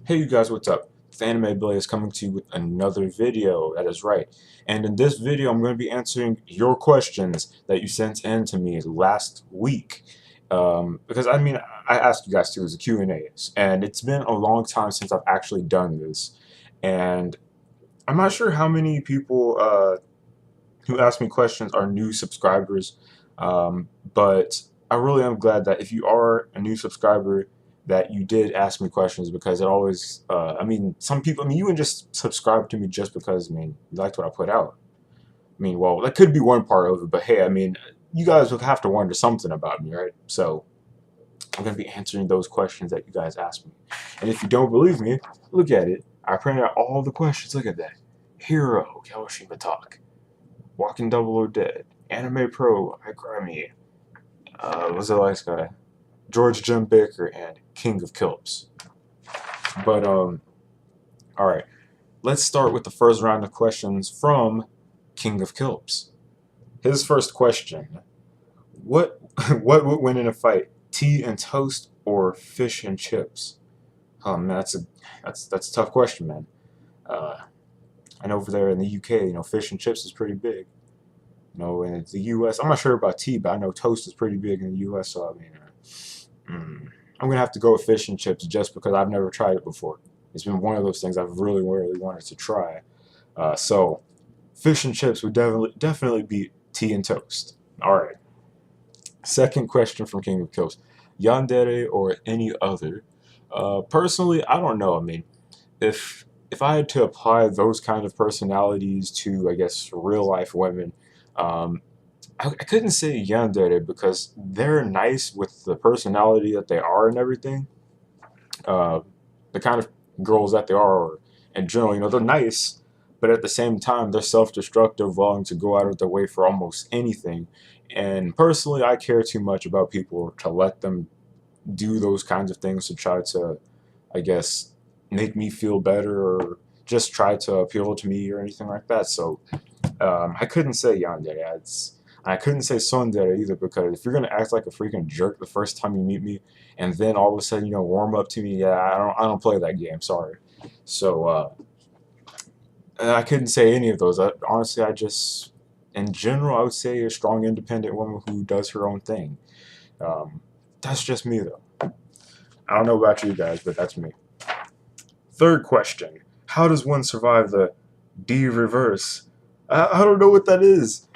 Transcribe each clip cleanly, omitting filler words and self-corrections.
Hey you guys, what's up? It's Anime Blaze coming to you with another video, that is right. And in this video, I'm going to be answering your questions that you sent in to me last week. Because I asked you guys to as a Q&As, and it's been a long time since I've actually done this. And I'm not sure how many people who ask me questions are new subscribers, but I really am glad that if you are a new subscriber, that you did ask me questions because it always, some people, you wouldn't just subscribe to me just because, you liked what I put out. Well, that could be one part of it, but hey, you guys would have to wonder something about me, right? So I'm going to be answering those questions that you guys asked me. And if you don't believe me, look at it. I printed out all the questions. Look at that. Hero, Kawashima Talk. Walking Double or Dead, Anime Pro, Grammy, was the last guy? George Jim Baker, and King of Kilps. But, alright. Let's start with the first round of questions from King of Kilps. His first question: What what would win in a fight? Tea and toast or fish and chips? Oh man, that's a tough question, man. Uh, I know over there in the UK, fish and chips is pretty big. In the U.S., I'm not sure about tea, but I know toast is pretty big in the U.S. So I'm gonna have to go with fish and chips just because I've never tried it before. It's been one of those things I've really, really wanted to try. So fish and chips would definitely beat tea and toast. All right. Second question from King of Kills: Yandere or any other? Personally, I don't know. If I had to apply those kind of personalities to, I guess, real life women, um, I couldn't say yandere because they're nice with the personality that they are and everything. Uh, the kind of girls that they are, in general, they're nice, but at the same time, they're self-destructive, willing to go out of their way for almost anything. And personally, I care too much about people to let them do those kinds of things to try to, I guess, make me feel better or just try to appeal to me or anything like that. So I couldn't say yandere. I couldn't say tsundere either because if you're gonna act like a freaking jerk the first time you meet me, and then all of a sudden warm up to me, yeah, I don't play that game. Sorry. So I couldn't say any of those. Honestly, in general, I would say a strong, independent woman who does her own thing. Um, that's just me though. I don't know about you guys, but that's me. Third question: How does one survive the D reverse? I don't know what that is.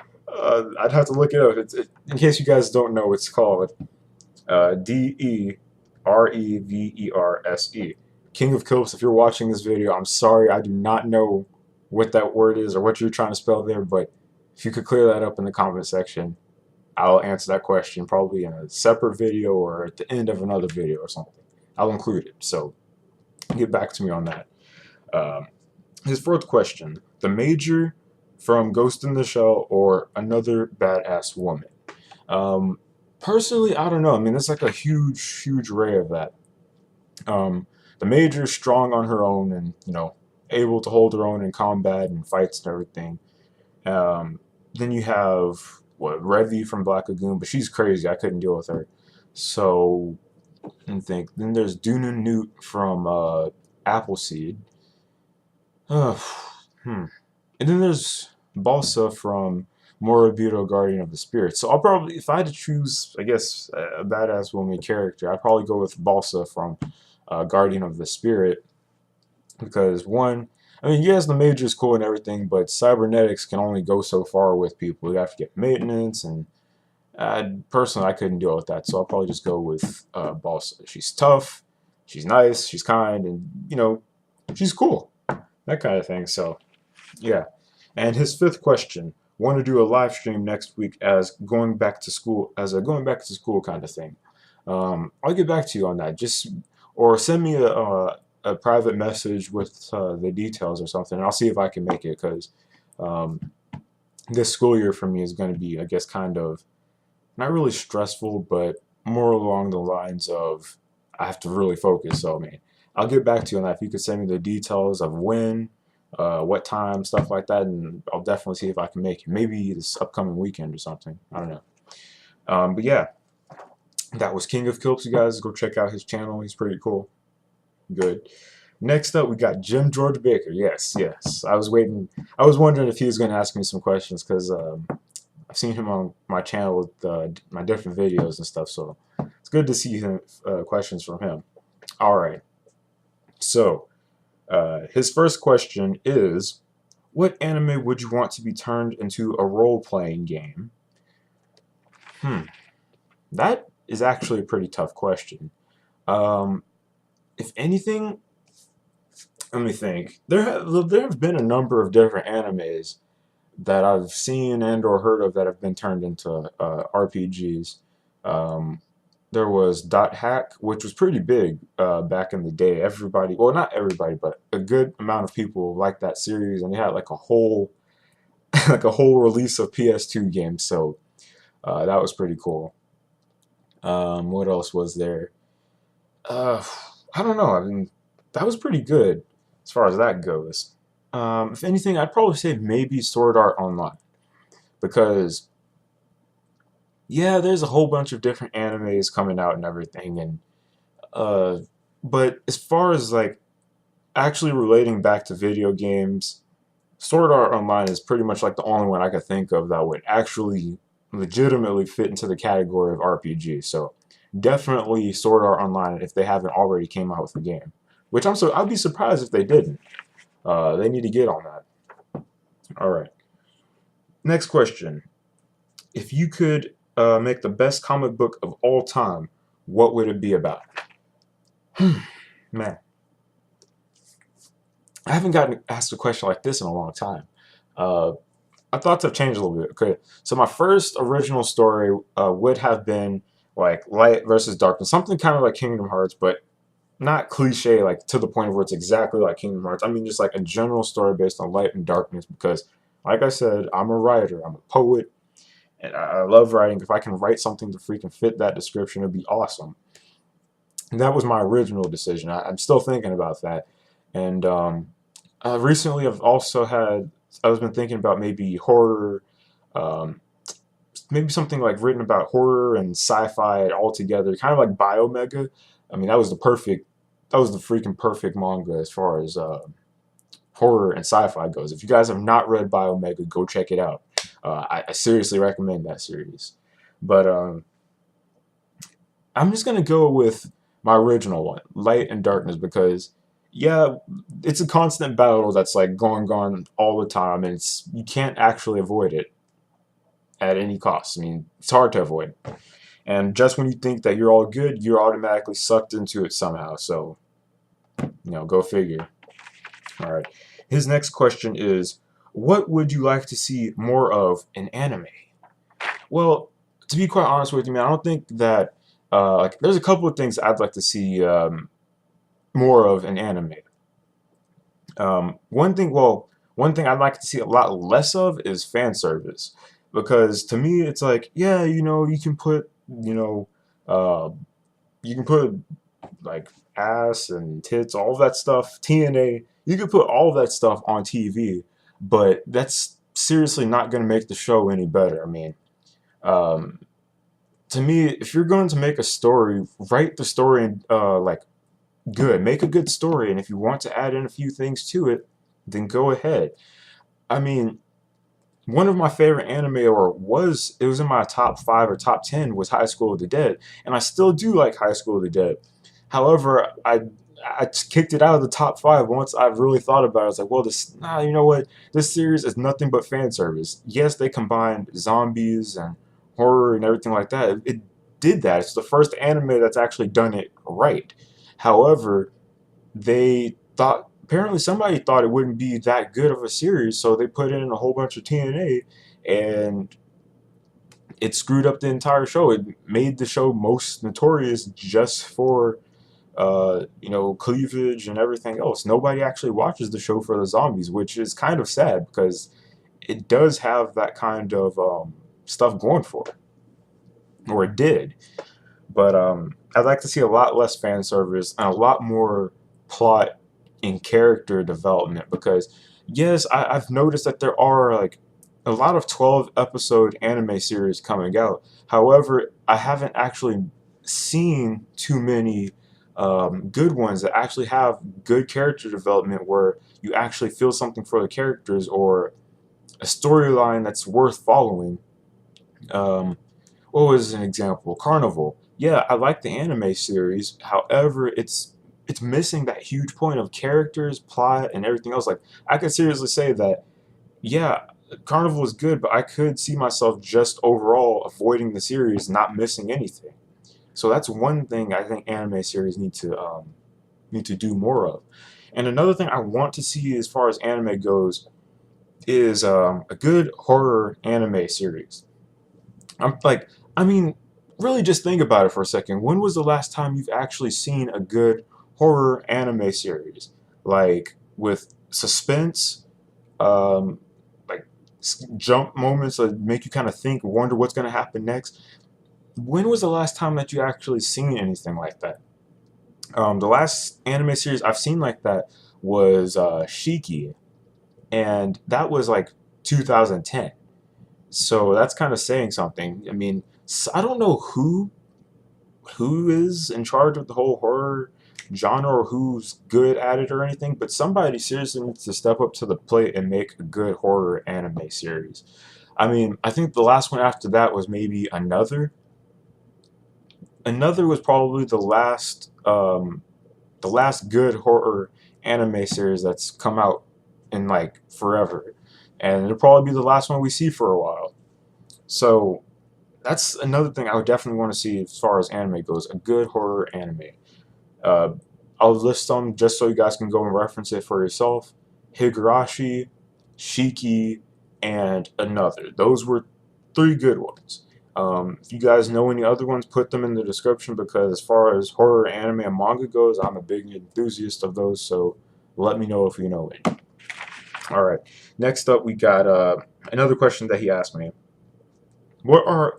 I'd have to look it up. In case you guys don't know, it's called Dereverse. King of Kilps, if you're watching this video, I'm sorry, I do not know what that word is or what you're trying to spell there, but if you could clear that up in the comment section, I'll answer that question probably in a separate video or at the end of another video or something. I'll include it, so get back to me on that. Um, his fourth question: The Major from Ghost in the Shell or Another Badass Woman? Um, Personally, I don't know. There's like a huge, huge array of that. Um, the Major is strong on her own and, able to hold her own in combat and fights and everything. Then you have, Revy from Black Lagoon, but she's crazy. I couldn't deal with her. So, I think. Then there's Duna Newt from Appleseed. Uh, hmm. And then there's Balsa from Moribito, Guardian of the Spirit. So I'll probably, if I had to choose, I guess, a badass woman character, I'd probably go with Balsa from Guardian of the Spirit. Because one, yes, the Major is cool and everything, but cybernetics can only go so far with people. You have to get maintenance, and personally, I couldn't deal with that. So I'll probably just go with Balsa. She's tough, she's nice, she's kind, and, she's cool. That kind of thing. So, yeah. And his fifth question: Want to do a live stream next week as going back to school, kind of thing. I'll get back to you on that. Or send me a private message with the details or something. And I'll see if I can make it because um, this school year for me is going to be, I guess, kind of not really stressful, but more along the lines of I have to really focus. So, I'll get back to you on that. If you could send me the details of when, what time, stuff like that, and I'll definitely see if I can make it. Maybe this upcoming weekend or something. I don't know. But yeah, that was King of Kilps. You guys go check out his channel. He's pretty cool. Good. Next up, we got Jim George Baker. Yes, yes. I was waiting. I was wondering if he was going to ask me some questions because I've seen him on my channel with my different videos and stuff. So it's good to see him, questions from him. All right. So his first question is, what anime would you want to be turned into a role-playing game? Hmm. That is actually a pretty tough question. Um, if anything, let me think. There have been a number of different animes that I've seen and or heard of that have been turned into RPGs. Um, there was Dot Hack, which was pretty big back in the day. Everybody, well, not everybody, but a good amount of people liked that series, and they had like a whole like a whole release of PS2 games. So that was pretty cool. What else was there? Uh, I don't know. I mean, that was pretty good as far as that goes. If anything, I'd probably say maybe Sword Art Online because yeah, there's a whole bunch of different animes coming out and everything, and uh, but as far as like actually relating back to video games, Sword Art Online is pretty much like the only one I could think of that would actually legitimately fit into the category of RPG. So definitely Sword Art Online if they haven't already came out with a game. Which I'd be surprised if they didn't. They need to get on that. All right. Next question. If you could make the best comic book of all time, what would it be about? Man, I haven't gotten asked a question like this in a long time. Uh, my thoughts have changed a little bit. Okay, so my first original story would have been like light versus darkness, something kind of like Kingdom Hearts, but not cliche, like to the point where it's exactly like Kingdom Hearts. I mean, just like a general story based on light and darkness. Because, like I said, I'm a writer, I'm a poet, and I love writing. If I can write something to freaking fit that description, it'd be awesome. And that was my original decision. I'm still thinking about that, and recently I've also had I've been thinking about maybe horror, um, maybe something like written about horror and sci-fi all together, kind of like Biomega. I mean, that was the freaking perfect manga as far as horror and sci-fi goes. If you guys have not read Biomega, go check it out. I seriously recommend that series. But I'm just gonna go with my original one, Light and Darkness, because yeah, it's a constant battle that's like going on all the time, and it's you can't actually avoid it at any cost. I mean, it's hard to avoid. And just when you think that you're all good, you're automatically sucked into it somehow. So, go figure. All right. His next question is, what would you like to see more of in anime? Well, to be quite honest with you, man, I don't think that like there's a couple of things I'd like to see more of in anime. One thing I'd like to see a lot less of is fan service, because to me it's like, yeah, uh, you can put like ass and tits, all of that stuff, TNA. You can put all of that stuff on TV, but that's seriously not going to make the show any better. I mean, um, to me, if you're going to make a story, write the story like good, make a good story, and if you want to add in a few things to it, then go ahead. I mean, one of my favorite anime, or it was in my top 5 or top 10, was High School of the Dead, and I still do like High School of the Dead. However, I kicked it out of the top 5 once I really thought about it. I was like, well, you know what? This series is nothing but fan service. Yes, they combined zombies and horror and everything like that. It did that. It's the first anime that's actually done it right. However, they thought apparently somebody thought it wouldn't be that good of a series, so they put in a whole bunch of TNA, and it screwed up the entire show. It made the show most notorious just for cleavage and everything else. Nobody actually watches the show for the zombies, which is kind of sad because it does have that kind of stuff going for it, or it did. But I'd like to see a lot less fan service and a lot more plot and character development, because yes, I've noticed that there are like a lot of 12 episode anime series coming out. However, I haven't actually seen too many good ones that actually have good character development where you actually feel something for the characters or a storyline that's worth following. Um, what was an example? Carnival. Yeah, I like the anime series. However, it's missing that huge point of characters, plot, and everything else. Like I could seriously say that, yeah, Carnival is good, but I could see myself just overall avoiding the series, not missing anything. So that's one thing I think anime series need to do more of. And another thing I want to see as far as anime goes is a good horror anime series. I'm like, I mean, really just think about it for a second. When was the last time you've actually seen a good horror anime series? Like with suspense, um, like jump moments that make you kind of think, wonder what's going to happen next. When was the last time that you actually seen anything like that? The last anime series I've seen like that was Shiki, and that was like 2010. So that's kind of saying something. I mean, I don't know who is in charge of the whole horror genre or who's good at it or anything, but somebody seriously needs to step up to the plate and make a good horror anime series. I mean, I think the last one after that was maybe Another. Another was probably the last good horror anime series that's come out in like forever, and it'll probably be the last one we see for a while. So that's another thing I would definitely want to see as far as anime goes, a good horror anime. Uh, I'll list them just so you guys can go and reference it for yourself. Higurashi, Shiki, and Another. Those were three good ones. If you guys know any other ones, put them in the description because as far as horror anime and manga goes, I'm a big enthusiast of those, so let me know if you know any. Alright, next up we got another question that he asked me. Why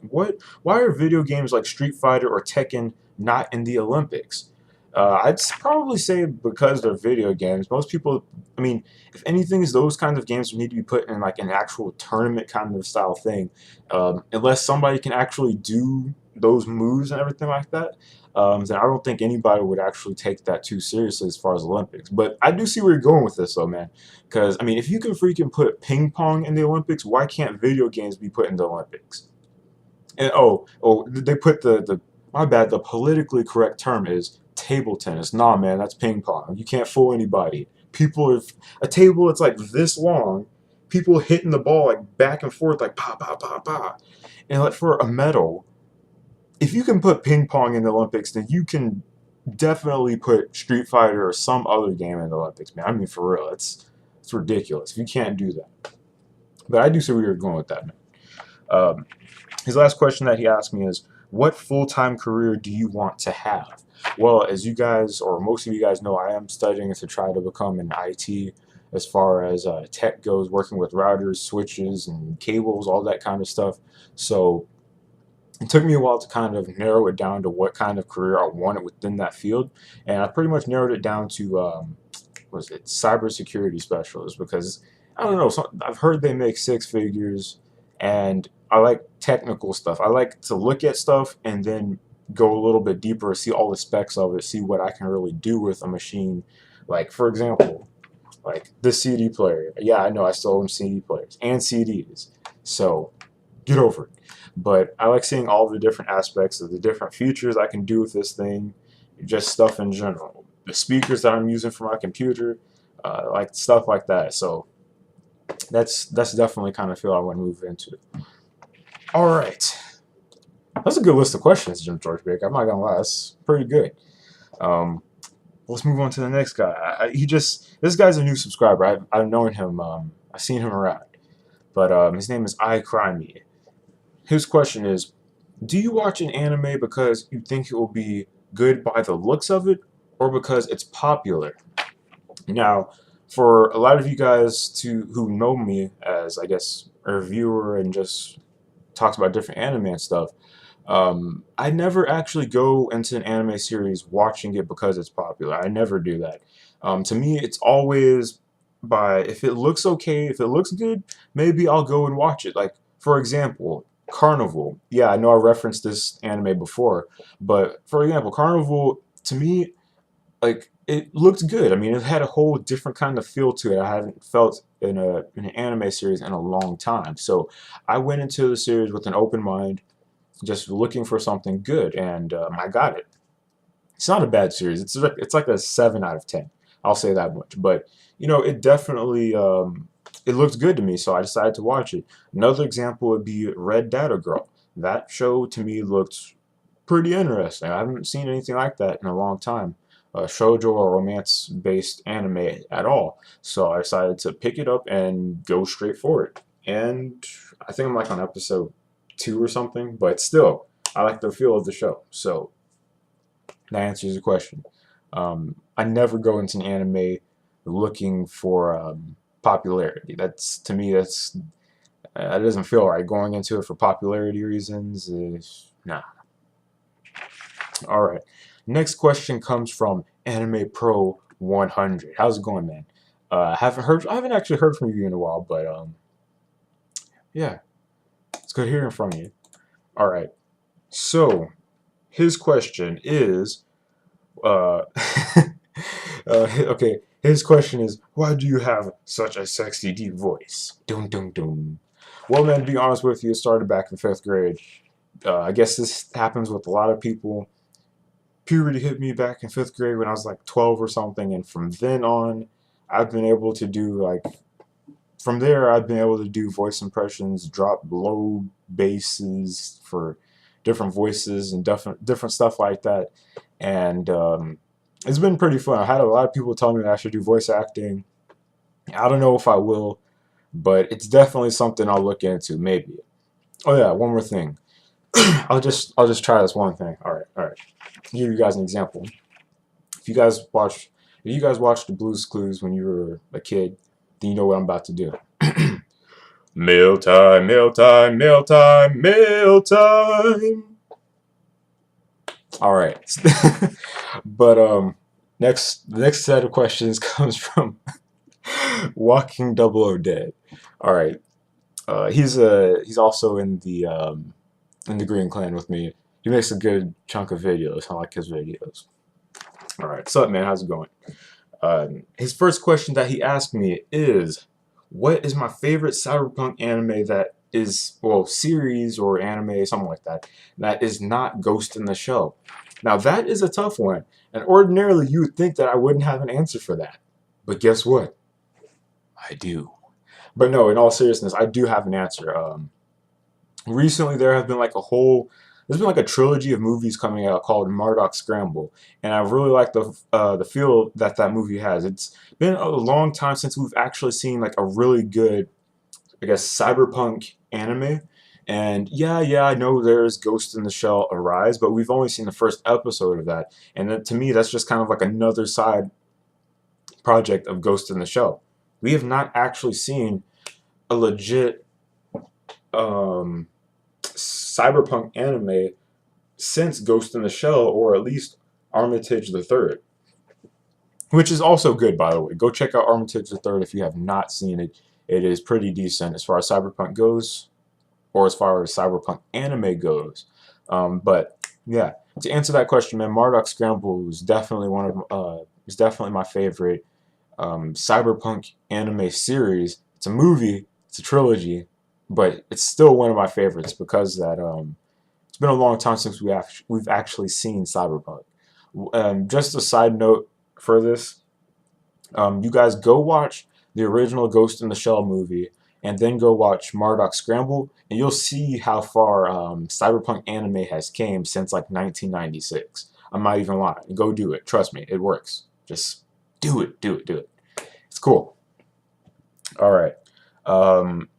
are video games like Street Fighter or Tekken not in the Olympics? I'd probably say because they're video games. Most people, I mean, if anything, is those kinds of games need to be put in like an actual tournament kind of style thing. Unless somebody can actually do those moves and everything like that, then I don't think anybody would actually take that too seriously as far as Olympics. But I do see where you're going with this, though, man. Because I mean, if you can freaking put ping pong in the Olympics, why can't video games be put in the Olympics? And they put the my bad. The politically correct term is table tennis. Nah, man, that's ping pong. You can't fool anybody. People, if a table that's like this long, people hitting the ball like back and forth, like pa pa pa pa, and like for a medal. If you can put ping pong in the Olympics, then you can definitely put Street Fighter or some other game in the Olympics, man. I mean, for real, it's ridiculous if you can't do that. But I do see where you're going with that, man. Um, his last question that he asked me is, what full-time career do you want to have? Well, as you guys, or most of you guys know, I am studying to try to become an IT as far as tech goes, working with routers, switches, and cables, all that kind of stuff. So it took me a while to kind of narrow it down to what kind of career I wanted within that field. And I pretty much narrowed it down to, was it cybersecurity specialist? Because I don't know, I've heard they make six figures, and I like technical stuff. I like to look at stuff and then go a little bit deeper, see all the specs of it, see what I can really do with a machine. Like, for example, like this CD player. Yeah, I know I still own CD players and CDs. So get over it. But I like seeing all the different aspects of the different features I can do with this thing, just stuff in general. The speakers that I'm using for my computer, like stuff like that. So that's definitely kind of field I want to move into. All right, that's a good list of questions, Jim George Baker. I'm not gonna lie, that's pretty good. Um, let's move on to the next guy. This guy's a new subscriber. I've known him. I've seen him around, but his name is iCrimey. His question is, do you watch an anime because you think it will be good by the looks of it, or because it's popular? Now, for a lot of you guys who know me as, I guess, a reviewer and just talks about different anime and stuff, I never actually go into an anime series watching it because it's popular. I never do that. To me, it's always by, if it looks okay, if it looks good, maybe I'll go and watch it. Like, for example, Carnival. Yeah, I know I referenced this anime before, but for example, Carnival, to me, like it looked good. I mean, it had a whole different kind of feel to it. I hadn't felt in an anime series in a long time. So I went into the series with an open mind, just looking for something good, and I got it. It's not a bad series. It's like a 7 out of 10. I'll say that much. But it definitely it looked good to me, so I decided to watch it. Another example would be Red Data Girl. That show to me looked pretty interesting. I haven't seen anything like that in a long time. Shoujo or romance-based anime at all. So I decided to pick it up and go straight for it. And I think I'm like on episode 2 or something, but still, I like the feel of the show. So that answers the question. I never go into an anime looking for popularity. That's to me, that doesn't feel right. Going into it for popularity reasons is nah. All right. Next question comes from Anime Pro 100. How's it going, man? I haven't actually heard from you in a while, but yeah, it's good hearing from you. All right. So his question is, okay. His question is, why do you have such a sexy deep voice? Dum dum dum. Well, man, to be honest with you, it started back in 5th grade. I guess this happens with a lot of people. Puberty hit me back in 5th grade when I was like 12 or something, and from then on, I've been able to do like from there I've been able to do voice impressions, drop low basses for different voices and different stuff like that, and it's been pretty fun. I had a lot of people tell me that I should do voice acting. I don't know if I will, but it's definitely something I'll look into maybe. Oh yeah, one more thing. I'll just try this one thing. All right. I'll give you guys an example. If you guys watch if you guys watched the Blue's Clues when you were a kid, then you know what I'm about to do. Mail time, mail time, mail time, mail time. All right. But the next set of questions comes from Walking Double O Dead. All right. He's also in the Green Clan with me. He makes a good chunk of videos. I like his videos. All right, what's up, man? How's it going? His first question that he asked me is, "What is my favorite cyberpunk anime that is, well, series or anime, something like that is not Ghost in the Shell?" Now that is a tough one, and ordinarily you would think that I wouldn't have an answer for that, but guess what? I do. But no, in all seriousness, I do have an answer. Recently there have been like there's been like a trilogy of movies coming out called Marduk Scramble, and I really like the feel that that movie has. It's been a long time since we've actually seen like a really good, I guess, cyberpunk anime. And yeah, I know there's Ghost in the Shell Arise, but we've only seen the first episode of that, and to me that's just kind of like another side project of Ghost in the Shell. We have not actually seen a legit um, cyberpunk anime since Ghost in the Shell, or at least Armitage the Third, which is also good, by the way. Go check out Armitage the Third if you have not seen it. It is pretty decent as far as cyberpunk goes, or as far as cyberpunk anime goes. But yeah, to answer that question, man, Marduk Scramble is definitely my favorite cyberpunk anime series. It's a movie, it's a trilogy, but it's still one of my favorites because that it's been a long time since we've actually seen cyberpunk. Just a side note for this, you guys go watch the original Ghost in the Shell movie and then go watch Marduk Scramble, and you'll see how far cyberpunk anime has came since like 1996. I'm not even lying. Go do it. Trust me, it works. Just do it, do it, do it. It's cool. All right. Um,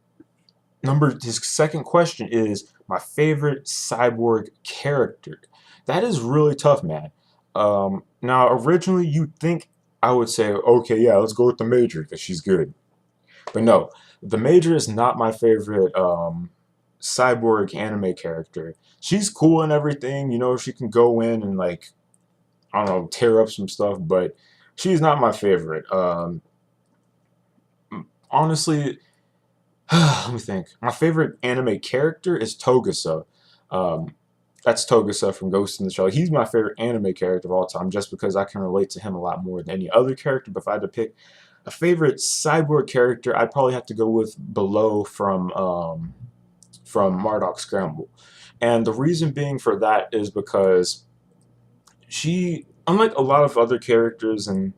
his second question is my favorite cyborg character. That is really tough, man. Now, originally you'd think I would say, okay, yeah, let's go with the Major because she's good. But no, the Major is not my favorite cyborg anime character. She's cool and everything, she can go in and like, I don't know, tear up some stuff, but she's not my favorite. Honestly, let me think. My favorite anime character is Togusa. Um, That's Togusa from Ghost in the Shell. He's my favorite anime character of all time, just because I can relate to him a lot more than any other character. But if I had to pick a favorite cyborg character, I'd probably have to go with Below from Marduk Scramble. And the reason being for that is because she, unlike a lot of other characters in,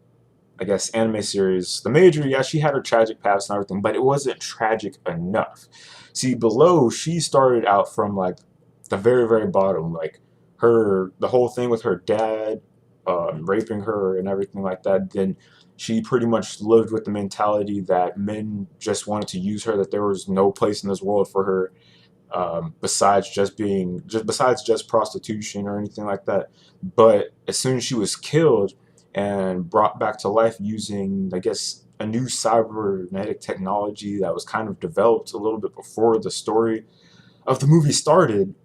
I guess, anime series, the Major, yeah, she had her tragic past and everything, but it wasn't tragic enough. See, Below, she started out from like the very, very bottom, like the whole thing with her dad raping her and everything like that. Then she pretty much lived with the mentality that men just wanted to use her, that there was no place in this world for her besides besides just prostitution or anything like that. But as soon as she was killed and brought back to life using, I guess, a new cybernetic technology that was kind of developed a little bit before the story of the movie started,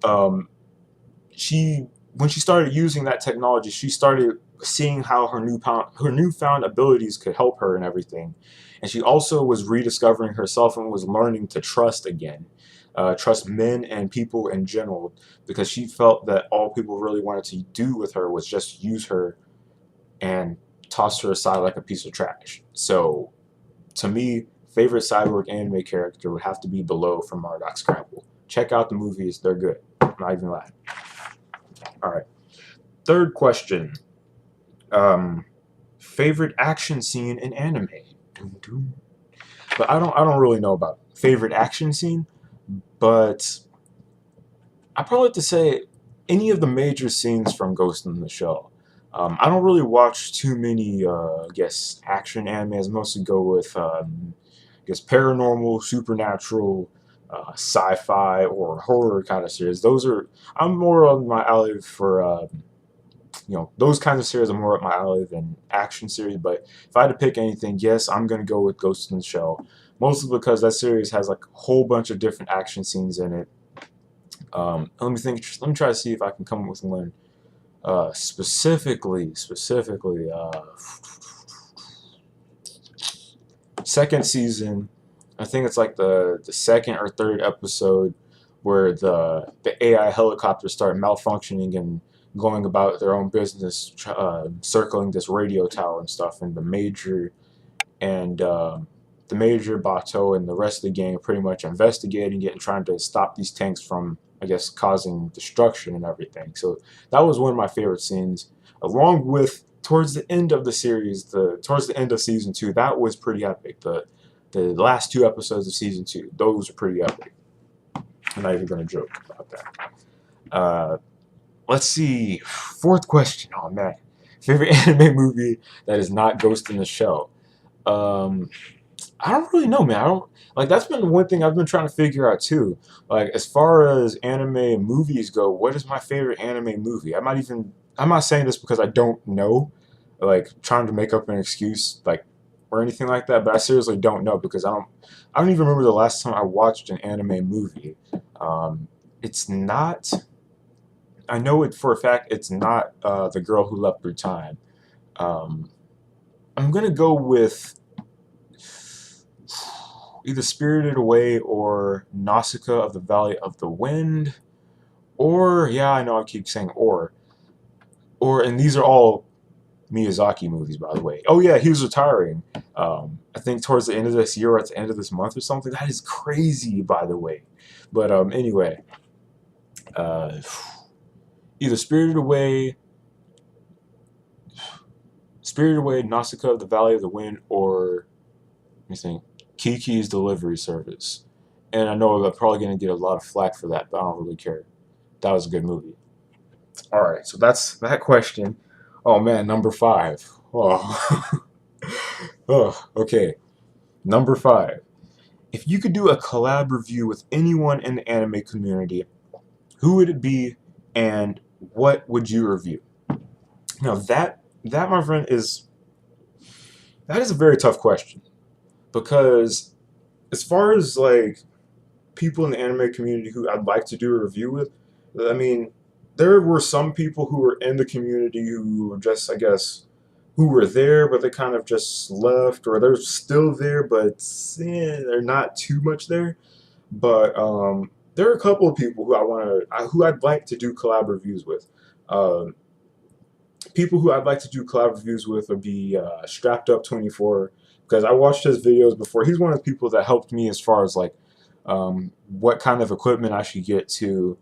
she when she started using that technology, she started seeing how her newfound abilities could help her and everything, and she also was rediscovering herself and was learning to trust again, trust men and people in general, because she felt that all people really wanted to do with her was just use her and toss her aside like a piece of trash. So, to me, favorite cyborg anime character would have to be Below from Marduk Scramble. Check out the movies; they're good. I'm not even lying. All right. Third question. Favorite action scene in anime. Doom, doom. But I don't really know about favorite action scene, but I probably have to say any of the major scenes from Ghost in the Shell. I don't really watch too many, I guess, action animes. I mostly go with, I guess, paranormal, supernatural, sci-fi, or horror kind of series. I'm more on my alley for, those kinds of series are more up my alley than action series. But if I had to pick anything, yes, I'm going to go with Ghost in the Shell. Mostly because that series has like a whole bunch of different action scenes in it. Let me think. Let me try to see if I can come up with one. Specifically, second season. I think it's like the second or third episode where the AI helicopters start malfunctioning and going about their own business, circling this radio tower and stuff, and and the major Bato and the rest of the gang are pretty much investigating it and trying to stop these tanks from, I guess, causing destruction and everything. So that was one of my favorite scenes, along with towards the end of the series, towards the end of season 2. That was pretty epic. The last 2 episodes of season 2, those are pretty epic. I'm not even going to joke about that. Uh, let's see. Fourth question. Oh man, favorite anime movie that is not Ghost in the Shell. Um, I don't really know, man. I don't like that's been one thing I've been trying to figure out too. Like as far as anime movies go, what is my favorite anime movie? I'm not saying this because I don't know, like trying to make up an excuse like or anything like that, but I seriously don't know because I don't even remember the last time I watched an anime movie. It's not I know it for a fact it's not The Girl Who Leapt Through Time. Um, I'm gonna go with either Spirited Away or Nausicaa of the Valley of the Wind, or yeah, I know I keep saying and these are all Miyazaki movies, by the way. Oh yeah, he was retiring. I think towards the end of this year or at the end of this month or something. That is crazy, by the way. But anyway, uh, either Spirited Away, Nausicaa of the Valley of the Wind, or let me think, Kiki's Delivery Service. And I know I'm probably going to get a lot of flack for that, but I don't really care. That was a good movie. All right, so that's that question. Oh man, number 5. Oh, oh okay. Number 5. If you could do a collab review with anyone in the anime community, who would it be, and what would you review? Now that my friend is a very tough question because as far as like people in the anime community who I'd like to do a review with, I mean, there were some people who were in the community who were just, I guess, who were there, but they kind of just left, or they're still there, but they're not too much there. But there are a couple of people who who I'd like to do collab reviews with. Um, People who I'd like to do collab reviews with would be Strapped Up 24, because I watched his videos before. He's one of the people that helped me as far as like what kind of equipment I should get to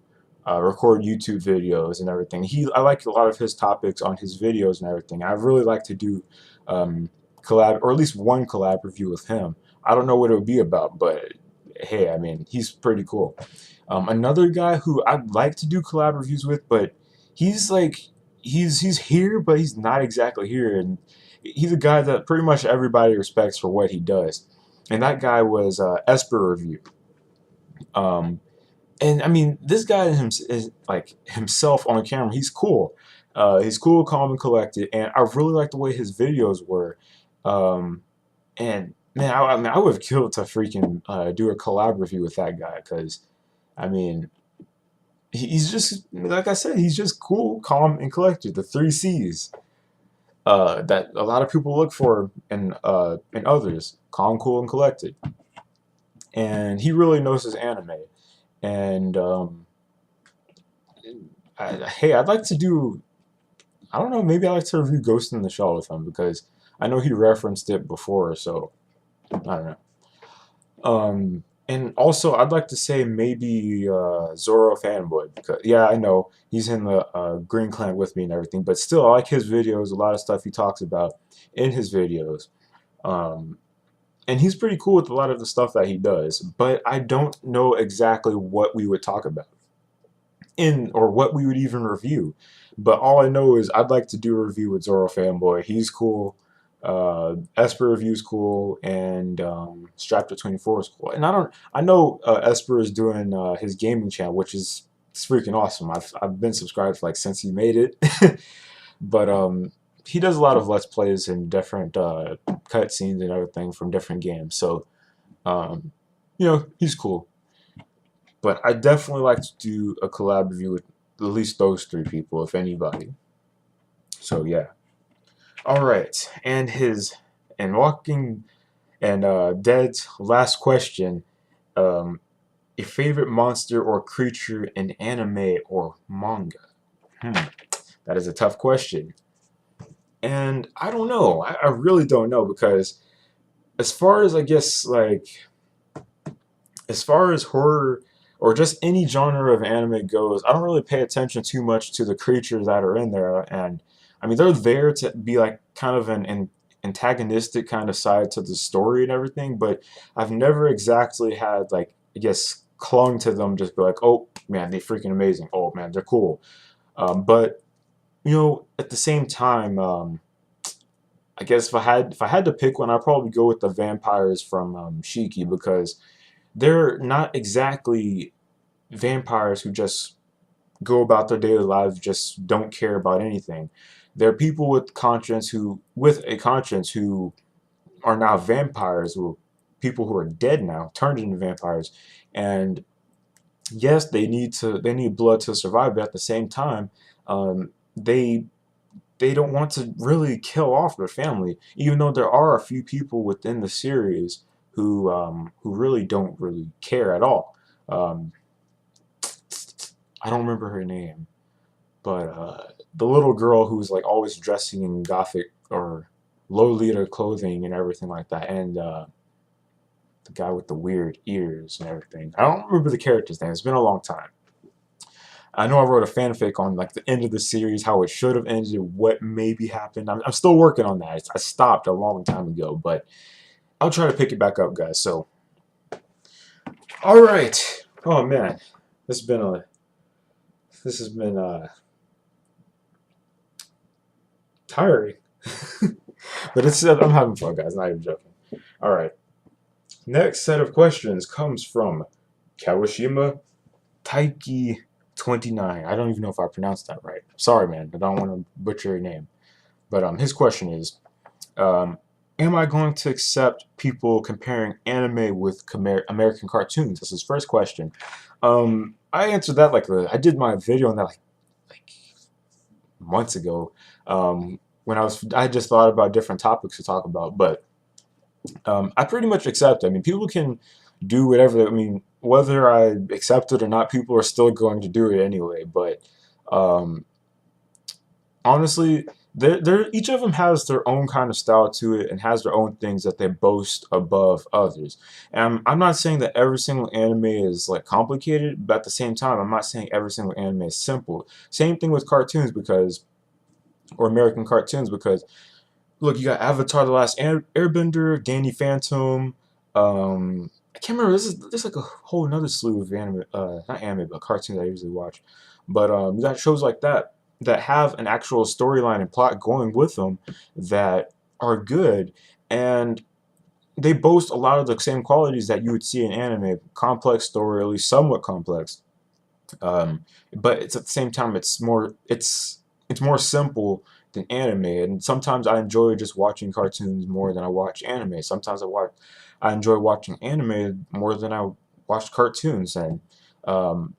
record YouTube videos and everything. I like a lot of his topics on his videos and everything. I really like to do collab, or at least one collab review with him. I don't know what it would be about, but hey, I mean, he's pretty cool. Another guy who I'd like to do collab reviews with, but he's like he's here, but he's not exactly here, and he's a guy that pretty much everybody respects for what he does. And that guy was Esper Review. Um, and I mean, this guy is like himself on camera. He's cool. He's cool, calm, and collected, and I really like the way his videos were. Um, and man, I mean, I would have killed to freaking do a collab review with that guy, because I mean, he's just like I said, he's just cool, calm, and collected. The three C's that a lot of people look for in others: calm, cool, and collected. And he really knows his anime. And hey, I'd like to do. I don't know. Maybe I'd like to review Ghost in the Shell with him, because I know he referenced it before. So I don't know. And also, I'd like to say maybe Zoro Fanboy, because yeah, I know he's in the Green Clan with me and everything, but still, I like his videos. A lot of stuff he talks about in his videos, and he's pretty cool with a lot of the stuff that he does. But I don't know exactly what we would talk about or what we would even review. But all I know is I'd like to do a review with Zoro Fanboy. He's cool. Esper Review's cool, and Strapped to 24 is cool. And I know Esper is doing his gaming channel, which is it's freaking awesome. I've been subscribed for like since he made it. But he does a lot of let's plays and different cutscenes and everything from different games. So you know, he's cool. But I definitely like to do a collab review with at least those three people, if anybody. So yeah. All right, and Walking and Dead's last question: your favorite monster or creature in anime or manga? That is a tough question, and I don't know. I really don't know, because as far as I guess like as far as horror or just any genre of anime goes, I don't really pay attention too much to the creatures that are in there. And I mean, they're there to be like kind of an antagonistic kind of side to the story and everything, but I've never exactly had like, I guess, clung to them, just be like, oh man, they're freaking amazing. Oh man, they're cool. But you know, at the same time, I guess if I had to pick one, I'd probably go with the vampires from Shiki, because they're not exactly vampires who just go about their daily lives, just don't care about anything. They're people with a conscience who are now vampires, who people who are dead now turned into vampires. And yes, they need blood to survive, but at the same time, they don't want to really kill off their family, even though there are a few people within the series who really don't really care at all. Um, I don't remember her name, but the little girl who's like always dressing in gothic or Lolita clothing and everything like that, and the guy with the weird ears and everything. I don't remember the character's name. It's been a long time. I know I wrote a fanfic on like the end of the series, how it should have ended, what maybe happened. I'm still working on that. I stopped a long time ago, but I'll try to pick it back up, guys. So, all right. Oh man, this has been tiring, but I'm having fun, guys. Not even joking. All right. Next set of questions comes from Kawashima Taiki 29. I don't even know if I pronounced that right. Sorry, man. I don't want to butcher your name. But his question is, am I going to accept people comparing anime with American cartoons? That's his first question. I answered that I did my video on that like months ago. When I just thought about different topics to talk about, but I pretty much accept. I mean, people can do whatever. I mean, whether I accept it or not, people are still going to do it anyway. But um, honestly, they're each of them has their own kind of style to it and has their own things that they boast above others. And I'm not saying that every single anime is like complicated, but at the same time, I'm not saying every single anime is simple. Same thing with cartoons because, or American cartoons because, look, you got Avatar: The Last Airbender, Danny Phantom. I can't remember. There's like a whole another slew of anime, not anime, but cartoons I usually watch. But you got shows like that that have an actual storyline and plot going with them that are good, and they boast a lot of the same qualities that you would see in anime. Complex story, at least somewhat complex. Um, but it's at the same time it's more simple than anime, and sometimes I enjoy just watching cartoons more than I watch anime. Sometimes I enjoy watching anime more than I watch cartoons, and um,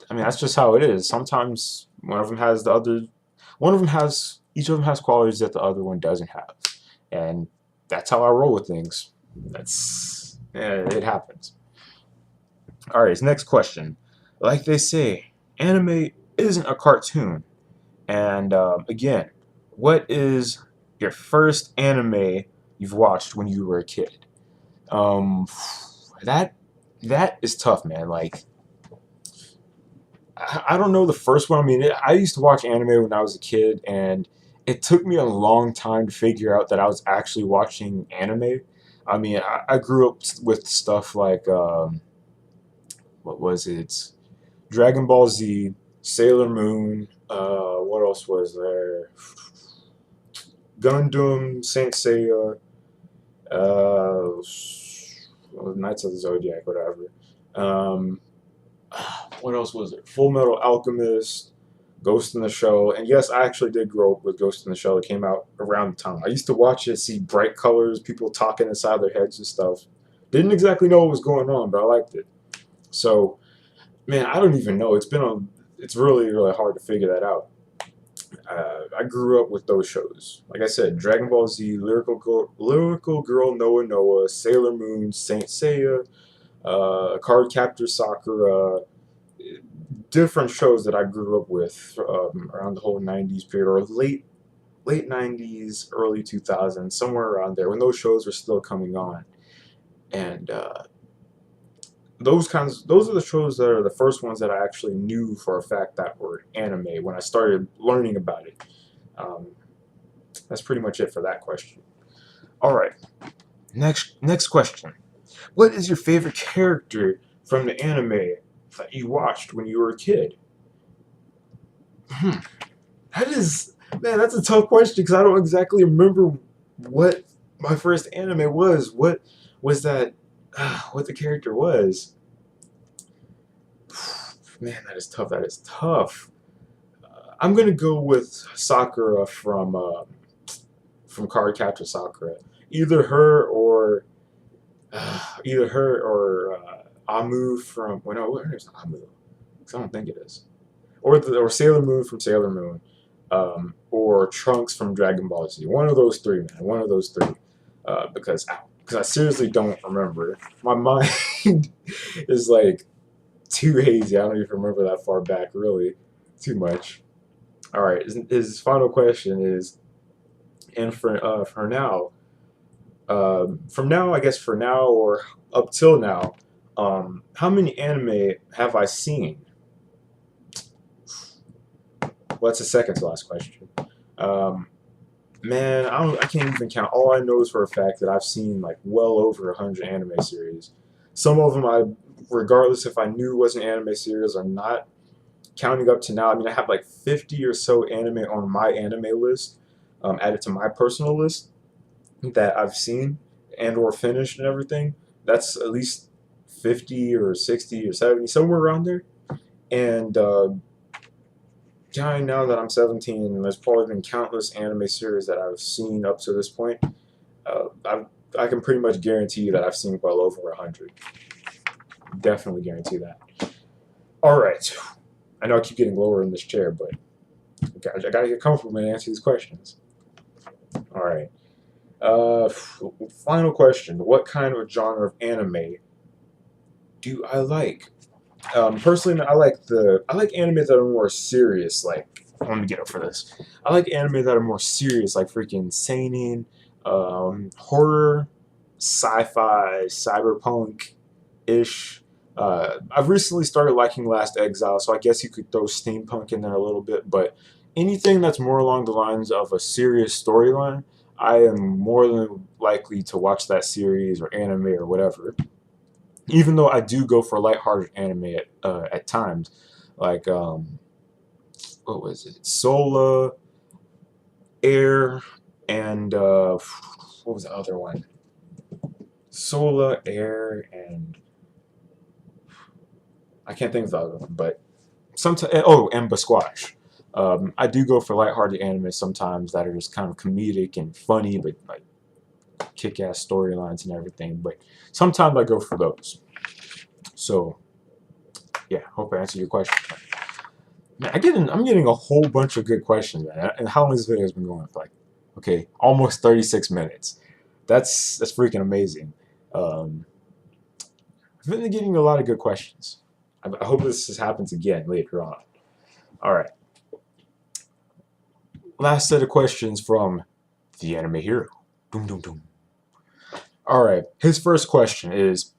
I mean that's just how it is. Sometimes one of them has each of them has qualities that the other one doesn't have, and that's how I roll with things. It happens. All right, next question. Like they say, anime isn't a cartoon. And again, what is your first anime you've watched when you were a kid? Um, that that is tough, man. Like I don't know the first one. I mean, I used to watch anime when I was a kid, and it took me a long time to figure out that I was actually watching anime. I mean, I grew up with stuff like what was it? Dragon Ball Z, Sailor Moon. What else was there? Gundam, Saint Seiya, uh, Knights of the Zodiac, whatever. Um, what else was it? Full Metal Alchemist, Ghost in the Shell, and yes, I actually did grow up with Ghost in the Shell. It came out around the time. I used to watch it, see bright colors, people talking inside their heads and stuff. Didn't exactly know what was going on, but I liked it. So, man, I don't even know. It's really, really hard to figure that out. I grew up with those shows. Like I said, Dragon Ball Z, Lyrical Girl Noah Noah, Sailor Moon, Saint Seiya, Card Captor Sakura, different shows that I grew up with around the whole '90s period or late '90s, early 2000s, somewhere around there when those shows were still coming on. And those are the shows that are the first ones that I actually knew for a fact that were anime when I started learning about it. Um, that's pretty much it for that question. All right, next question. What is your favorite character from the anime that you watched when you were a kid? Hmm. That is, man, that's a tough question because I don't exactly remember what my first anime was. What was that? What the character was? Man, that is tough. That is tough. I'm gonna go with Sakura from Card Captor Sakura. Either her or either her or Amu from. Well, no, what is Amu? 'Cause I don't think it is. Or Sailor Moon from Sailor Moon, or Trunks from Dragon Ball Z. One of those three, man. One of those three. Because I seriously don't remember. My mind is like too hazy. I don't even remember that far back, really, too much. All right. His final question is, and for now, from now, I guess for now or up till now, how many anime have I seen? Well, that's the second to last question. Um, Man, I can't even count. All I know is for a fact that I've seen like well over 100 anime series. Some of them regardless if I knew it was an anime series or not, counting up to now, I mean, I have like 50 or so anime on my anime list, added to my personal list that I've seen and or finished and everything. That's at least 50 or 60 or 70, somewhere around there. And now that I'm 17, there's probably been countless anime series that I've seen up to this point. I can pretty much guarantee you that I've seen well over 100. Definitely guarantee that. All right. I know I keep getting lower in this chair, but I gotta get comfortable and answer these questions. All right. Final question. What kind of genre of anime do I like? Personally, I like anime that are more serious. Like, let me get up for this. I like anime that are more serious, like freaking seinen, horror, sci-fi, cyberpunk ish. I've recently started liking Last Exile, so I guess you could throw steampunk in there a little bit. But anything that's more along the lines of a serious storyline, I am more than likely to watch that series or anime or whatever, even though I do go for lighthearted anime at times, like what was it, Sola, Air, and what was the other one? Sola, Air, and I can't think of the other one, but sometimes and Basquash. I do go for lighthearted anime sometimes that are just kind of comedic and funny, but like kick-ass storylines and everything. But sometimes I go for those. So yeah, hope I answered your question. Man, I'm getting a whole bunch of good questions, man. And how long this video has been going for? Like, okay, almost 36 minutes. That's freaking amazing. Um, I've been getting a lot of good questions. I hope this happens again later on. All right. Last set of questions from the anime hero. Doom, doom, doom. All right. His first question is,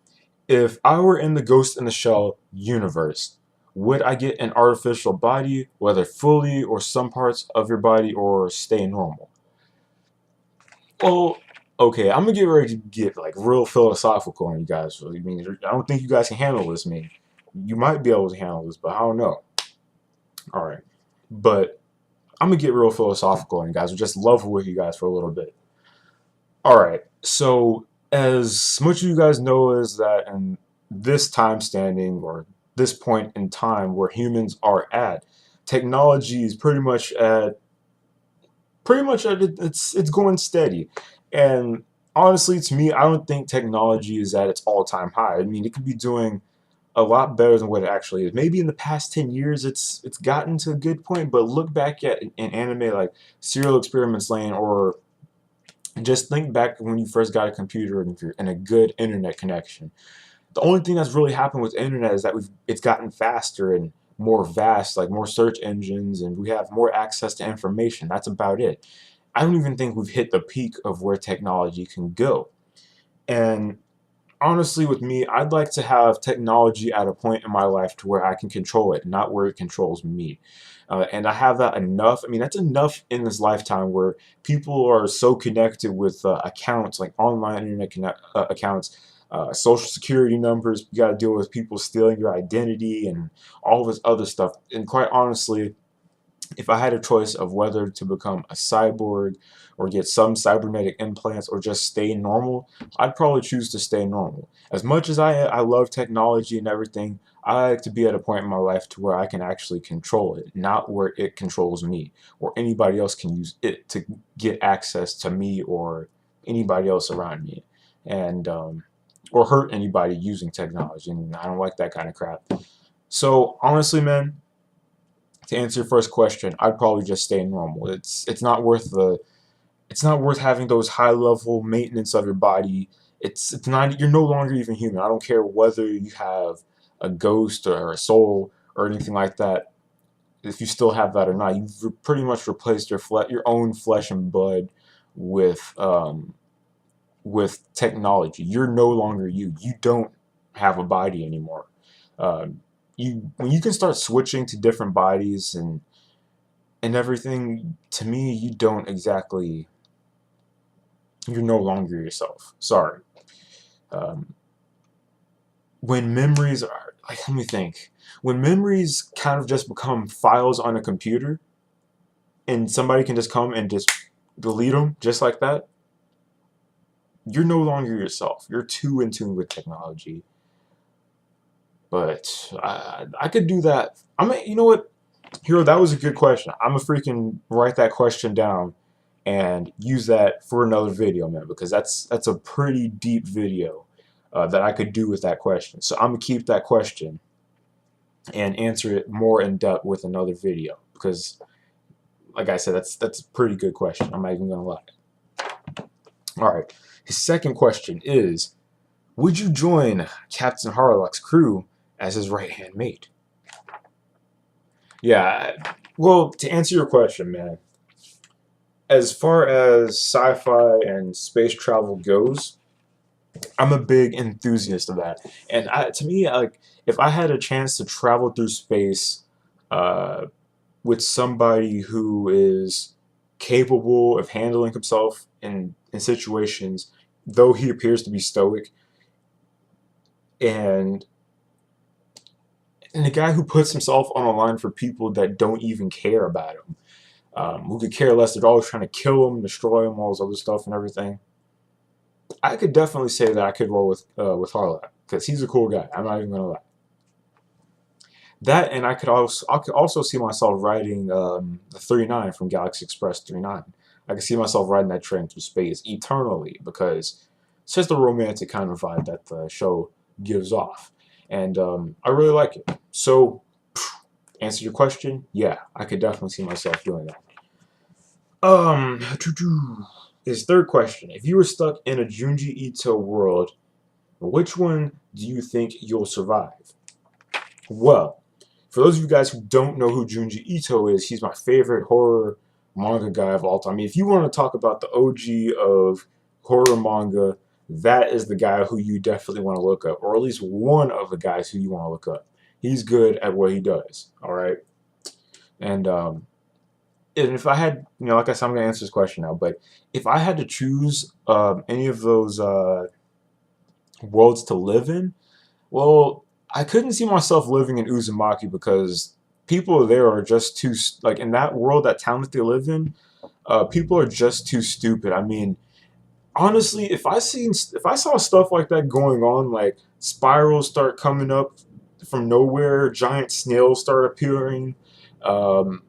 if I were in the Ghost in the Shell universe, would I get an artificial body, whether fully or some parts of your body, or stay normal? Well, okay, I'm gonna get ready to get like real philosophical on you guys. So, I mean, I don't think you guys can handle this. I mean, you might be able to handle this, but I don't know. All right, but I'm gonna get real philosophical on you guys. I just love with you guys for a little bit. All right, so as much of you guys know is that in this time standing or this point in time where humans are at, technology is pretty much at it's going steady. And honestly, to me, I don't think technology is at its all-time high. I mean, it could be doing a lot better than what it actually is. Maybe in the past 10 years it's gotten to a good point, but look back at an anime like Serial Experiments Lane, or just think back when you first got a computer and a good internet connection. The only thing that's really happened with the internet is that it's gotten faster and more vast, like more search engines, and we have more access to information. That's about it. I don't even think we've hit the peak of where technology can go. And honestly, with me, I'd like to have technology at a point in my life to where I can control it, not where it controls me. And I have that enough. I mean, that's enough in this lifetime where people are so connected with accounts, like online internet accounts, social security numbers. You got to deal with people stealing your identity and all this other stuff. And quite honestly, if I had a choice of whether to become a cyborg or get some cybernetic implants or just stay normal, I'd probably choose to stay normal. As much as I love technology and everything, I like to be at a point in my life to where I can actually control it, not where it controls me or anybody else can use it to get access to me or anybody else around me, and or hurt anybody using technology. And I don't like that kind of crap. So honestly, man, to answer your first question, I'd probably just stay normal. It's not worth having those high level maintenance of your body. It's not, you're no longer even human. I don't care whether you have a ghost or a soul or anything like that. If you still have that or not, you've pretty much replaced your own flesh and blood with technology. You're no longer you. You don't have a body anymore. Um, when you can start switching to different bodies and everything, to me, you're no longer yourself. Sorry. Um, when memories are, like, let me think. When memories kind of just become files on a computer and somebody can just come and just delete them just like that, you're no longer yourself. You're too in tune with technology. But I could do that. You know what, Hero, that was a good question. I'm gonna freaking write that question down and use that for another video, man, because that's a pretty deep video that I could do with that question. So I'm gonna keep that question and answer it more in depth with another video because, like I said, that's a pretty good question. I'm not even gonna lie. All right. His second question is, Would you join Captain Harlock's crew as his right-hand mate? Yeah, well, to answer your question, man, as far as sci-fi and space travel goes, I'm a big enthusiast of that. And to me, like, if I had a chance to travel through space uh, with somebody who is capable of handling himself in situations, though he appears to be stoic, and a guy who puts himself on a line for people that don't even care about him, who could care less, they're always trying to kill him, destroy him, all this other stuff and everything. I could definitely say that I could roll with Harlock because he's a cool guy. I'm not even gonna lie. That, and I could also see myself riding the 39 from Galaxy Express 39. I could see myself riding that train through space eternally because it's just a romantic kind of vibe that the show gives off, and I really like it. So, answer your question, yeah, I could definitely see myself doing that. His third question: if you were stuck in a Junji Ito world, which one do you think you'll survive? Well, for those of you guys who don't know who Junji Ito is, he's my favorite horror manga guy of all time. I mean, if you want to talk about the OG of horror manga, that is the guy who you definitely want to look up, or at least one of the guys who you want to look up. He's good at what he does, all right? And if I had, like I said, I'm going to answer this question now, but if I had to choose any of those worlds to live in, well, I couldn't see myself living in Uzumaki because people there are just too like in that world, that town that they live in. People are just too stupid. I mean, honestly, if I saw stuff like that going on, like spirals start coming up from nowhere, giant snails start appearing, um,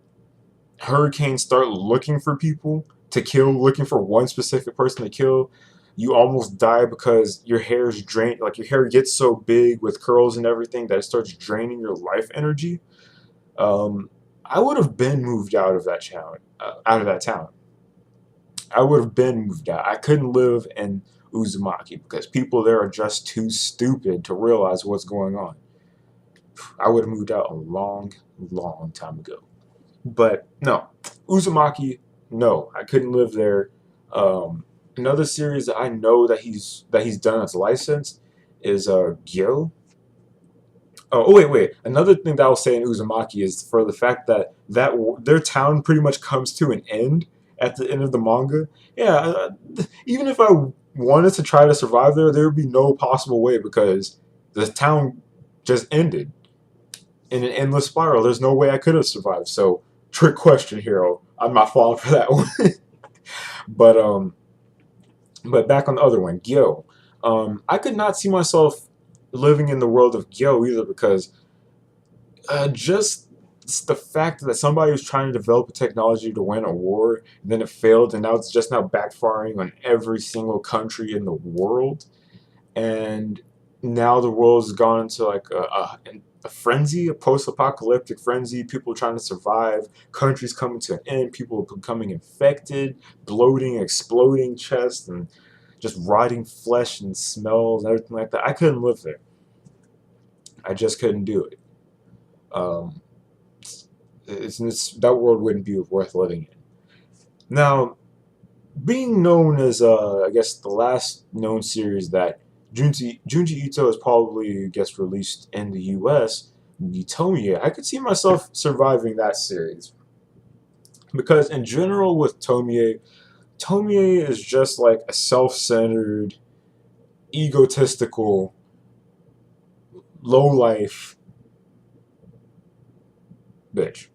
hurricanes start looking for people to kill, looking for one specific person to kill. You almost die because your hair is drained, like your hair gets so big with curls and everything that it starts draining your life energy. Um, I would have been moved out of that town. I would have been moved out. I couldn't live in Uzumaki because people there are just too stupid to realize what's going on. I would have moved out a long, long time ago. But no, Uzumaki, no, I couldn't live there. Another series that I know that he's done as licensed is Gyo. Wait. Another thing that I'll say in Uzumaki is for the fact that their town pretty much comes to an end at the end of the manga. Yeah, even if I wanted to try to survive there, there would be no possible way because the town just ended in an endless spiral. There's no way I could have survived. So, trick question, hero. I'm not falling for that one. but but back on the other one, Gyo. I could not see myself living in the world of Gyo either because just the fact that somebody was trying to develop a technology to win a war, and then it failed, and now it's just now backfiring on every single country in the world, and now the world has gone into like a frenzy, a post-apocalyptic frenzy. People trying to survive, countries coming to an end, people becoming infected, bloating, exploding chests, and just rotting flesh and smells and everything like that. I couldn't live there. I just couldn't do it. Um, that world wouldn't be worth living in. Now, being known as I guess the last known series that Junji Ito has probably gets released in the U.S. the Tomie, I could see myself surviving that series because in general with Tomie is just like a self-centered, egotistical, low life bitch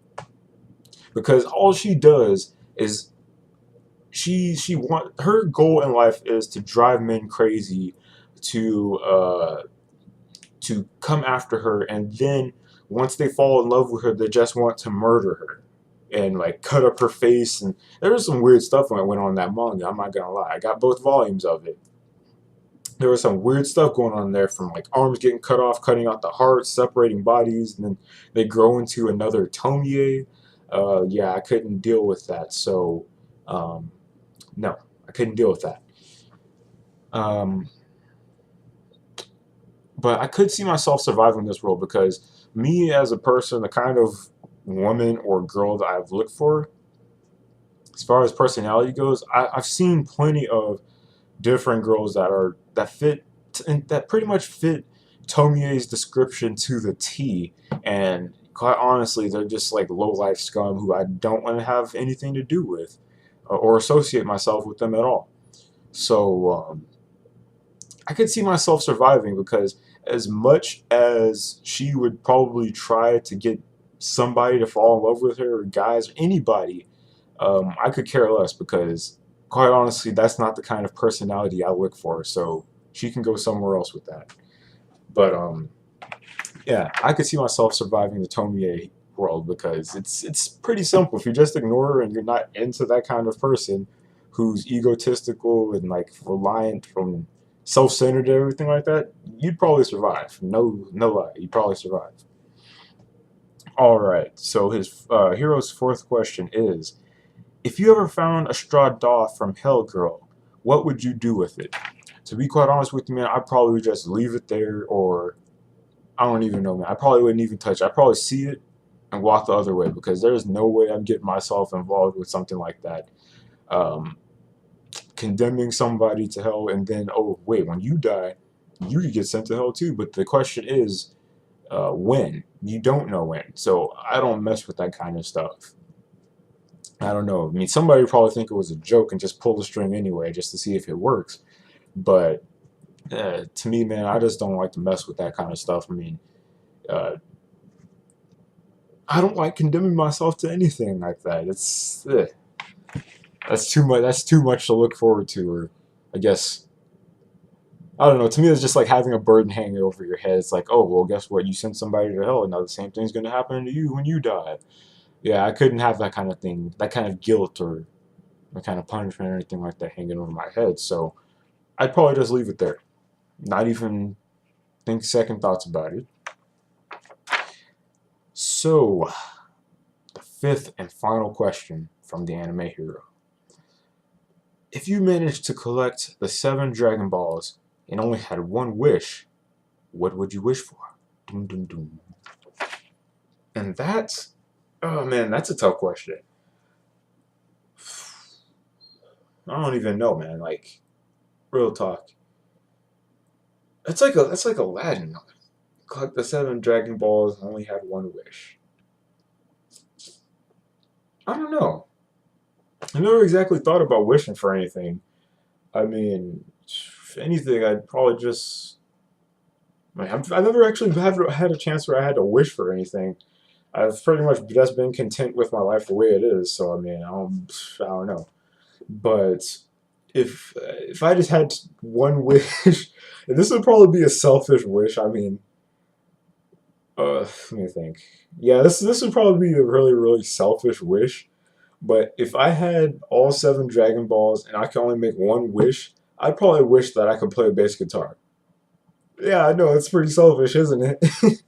because all she does is she want her goal in life is to drive men crazy to to come after her, and then once they fall in love with her, they just want to murder her and like cut up her face. And there was some weird stuff when I went on in that manga. I'm not gonna lie, I got both volumes of it. There was some weird stuff going on there, from like arms getting cut off, cutting out the heart, separating bodies, and then they grow into another Tomie. Yeah, I couldn't deal with that. So, no, I couldn't deal with that. Um, but I could see myself surviving this role because me as a person, the kind of woman or girl that I've looked for, as far as personality goes, I've seen plenty of different girls that fit and that pretty much fit Tomie's description to the T. And quite honestly, they're just like low life scum who I don't want to have anything to do with or associate myself with them at all. So I could see myself surviving because as much as she would probably try to get somebody to fall in love with her, or guys, or anybody, I could care less because, quite honestly, that's not the kind of personality I look for. So she can go somewhere else with that. But yeah, I could see myself surviving the Tomie world because it's pretty simple. If you just ignore her and you're not into that kind of person who's egotistical and like reliant from self-centered and everything like that, you'd probably survive. No lie, you'd probably survive. All right. So his hero's fourth question is: if you ever found a straw doll from Hell Girl, what would you do with it? To be quite honest with you, man, I'd probably just leave it there, or I don't even know, man. I probably wouldn't even touch it. I'd probably see it and walk the other way because there's no way I'm getting myself involved with something like that. Um, Condemning somebody to hell and then, oh, wait, when you die, you could get sent to hell too. But the question is, when? You don't know when. So I don't mess with that kind of stuff. I don't know. I mean, somebody would probably think it was a joke and just pull the string anyway just to see if it works. But to me, man, I just don't like to mess with that kind of stuff. I mean, uh, I don't like condemning myself to anything like that. That's too much. That's too much to look forward to, or I guess I don't know. To me, it's just like having a burden hanging over your head. It's like, oh well, guess what? You sent somebody to hell, and now the same thing's going to happen to you when you die. Yeah, I couldn't have that kind of thing, that kind of guilt or that kind of punishment or anything like that hanging over my head. So I'd probably just leave it there, not even think second thoughts about it. So the fifth and final question from the anime hero: if you managed to collect the seven Dragon Balls and only had one wish, what would you wish for? Dum, dum, dum. And that's, oh man, that's a tough question. I don't even know, man. Like, real talk. That's like Aladdin. Collect the seven Dragon Balls and only had one wish. I don't know. I never exactly thought about wishing for anything. I mean, if anything, I'd probably just. I've never actually had a chance where I had to wish for anything. I've pretty much just been content with my life the way it is. So I mean, I don't know. But if I just had one wish, and this would probably be a selfish wish. I mean, let me think. Yeah, this would probably be a really selfish wish. But if I had all seven Dragon Balls and I could only make one wish, I'd probably wish that I could play a bass guitar. Yeah, I know it's pretty selfish, isn't it?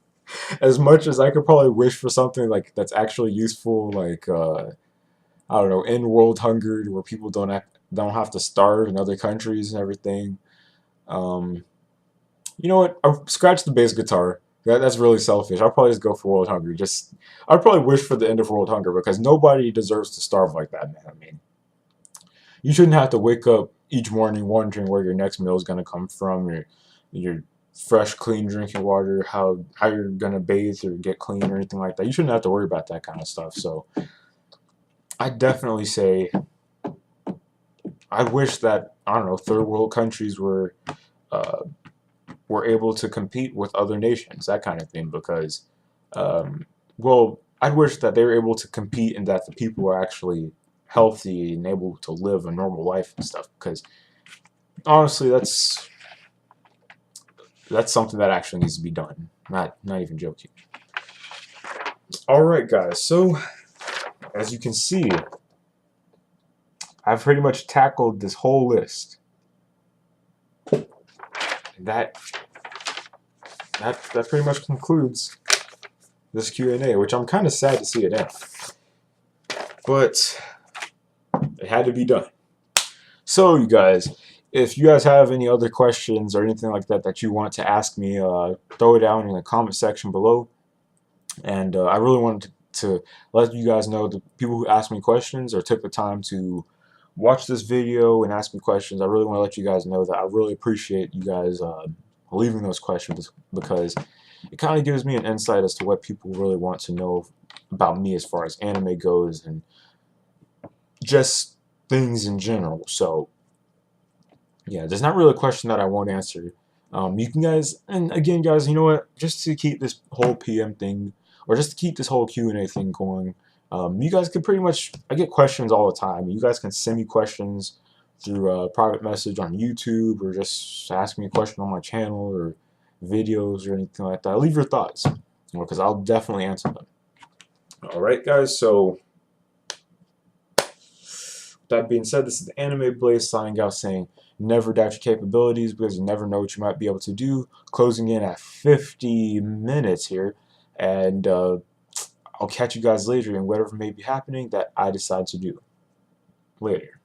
As much as I could probably wish for something like that's actually useful, like I don't know, end world hunger, where people don't have to starve in other countries and everything. Um, you know what? I'll scratch the bass guitar. That's really selfish. I'll probably just go for world hunger. I'd probably wish for the end of world hunger because nobody deserves to starve like that, man. I mean, you shouldn't have to wake up each morning wondering where your next meal is gonna come from, your fresh, clean drinking water, how you're gonna bathe or get clean or anything like that. You shouldn't have to worry about that kind of stuff. So I definitely say I wish that I don't know third world countries uh, were able to compete with other nations, that kind of thing. Because well, I wish that they were able to compete and that the people were actually healthy and able to live a normal life and stuff. Because honestly, that's something that actually needs to be done. Not even joking. All right, guys. So as you can see, I've pretty much tackled this whole list. That that pretty much concludes this Q&A, which I'm kind of sad to see it end, but it had to be done. So, you guys, if you guys have any other questions or anything like that that you want to ask me, throw it down in the comment section below. And I really wanted to let you guys know, the people who asked me questions or took the time to watch this video and ask me questions, I really want to let you guys know that I really appreciate you guys leaving those questions, because it kind of gives me an insight as to what people really want to know about me as far as anime goes and just things in general. So yeah, there's not really a question that I won't answer. You can guys, and again guys, you know what, just to keep this whole PM thing, or just to keep this whole Q&A thing going, you guys can pretty much, I get questions all the time. You guys can send me questions through a private message on YouTube, or just ask me a question on my channel or videos or anything like that. Leave your thoughts, because I'll definitely answer them. Alright guys, so with that being said, this is the Anime Blaze signing out, saying never doubt your capabilities, because you never know what you might be able to do. Closing in at 50 minutes here, and I'll catch you guys later in whatever may be happening that I decide to do. Later.